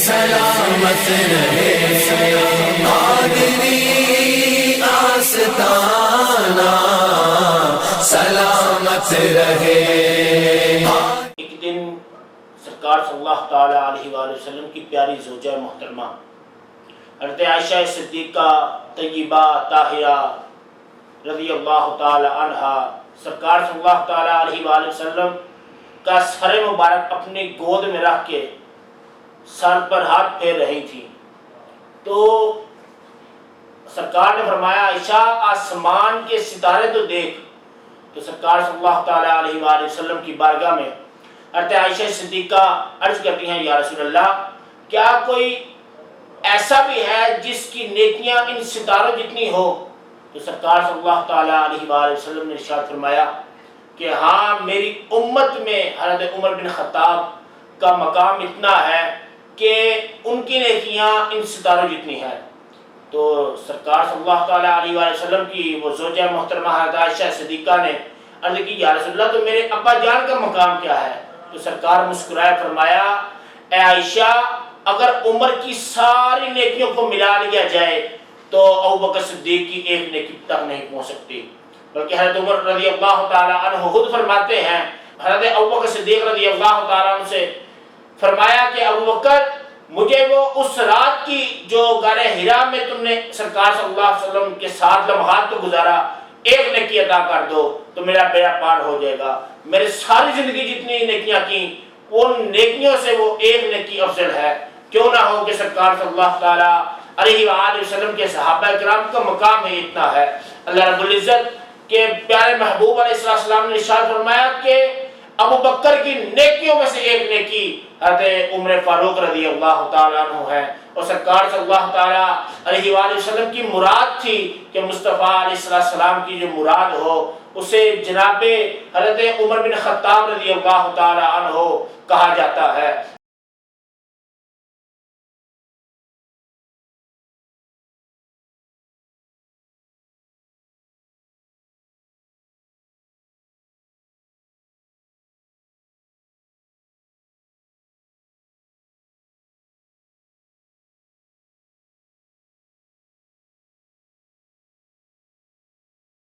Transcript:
سلامت رہے قادری آستانہ سلامت رہے۔ ایک دن سرکار صلی اللہ تعالیٰ علیہ وآلہ وسلم کی پیاری زوجہ محترمہ حضرت عائشہ صدیقہ طیبہ طاہرہ رضی اللہ تعالیٰ عنہا سرکار صلی اللہ تعالیٰ علیہ وآلہ وسلم کا سر مبارک اپنے گود میں رکھ کے سر پر ہاتھ پھیر رہی تھی، تو سرکار نے فرمایا عائشہ آسمان کے ستارے تو دیکھ۔ تو سرکار صلی اللہ تعالیٰ علیہ وآلہ وسلم کی بارگاہ میں حضرت عائشہ صدیقہ عرض کرتی ہیں یا رسول اللہ کیا کوئی ایسا بھی ہے جس کی نیکیاں ان ستاروں جتنی ہو؟ تو سرکار صلی اللہ تعالیٰ علیہ وآلہ وسلم نے ارشاد فرمایا کہ ہاں میری امت میں حضرت عمر بن خطاب کا مقام اتنا ہے کہ ان کی نیکیاں ان ستاروں جتنی ہیں۔ تو سرکار صلی اللہ تعالیٰ علیہ وآلہ وسلم کی وہ زوجہ محترمہ حضرت عائشہ صدیقہ نے عرض کی یا رسول اللہ تو میرے ابا جان کا مقام کیا ہے؟ تو سرکار مسکرائے فرمایا اے عائشہ اگر عمر کی ساری نیکیوں کو ملا لیا جائے تو ابوبکر صدیق کی ایک نیکی تک نہیں پہنچ سکتی، بلکہ حضرت عمر رضی اللہ تعالیٰ عنہ خود فرماتے ہیں حضرت ابوبکر صدیق رضی اللہ تعالیٰ عنہ سے فرمایا کہ ابوبکر مجھے وہ اس رات کی جو غار حرا میں تم نے سرکار صلی اللہ علیہ وسلم کے ساتھ لمحات کو گزارا ایک نیکی عطا کر دو تو میرا بیڑا پار ہو جائے گا۔ میرے ساری زندگی جتنی نیکیاں کی ان نیکیوں سے وہ ایک نیکی افضل ہے، کیوں نہ ہو کہ سرکار صلی اللہ تعالیٰ علیہ وآلہ وسلم کے صحابہ کرام کا مقام ہی اتنا ہے۔ اللہ رب العزت کے پیارے محبوب علیہ السلام نے ارشاد فرمایا کہ ابو بکر کی نیکیوں میں سے ایک نیکی حضرت عمر فاروق رضی اللہ تعالیٰ عنہ ہے، اور سرکار صلی اللہ تعالیٰ علیہ وآلہ وسلم کی مراد تھی کہ مصطفیٰ علیہ السلام کی جو مراد ہو اسے جناب حضرت عمر بن خطاب رضی اللہ تعالیٰ عنہ کہا جاتا ہے۔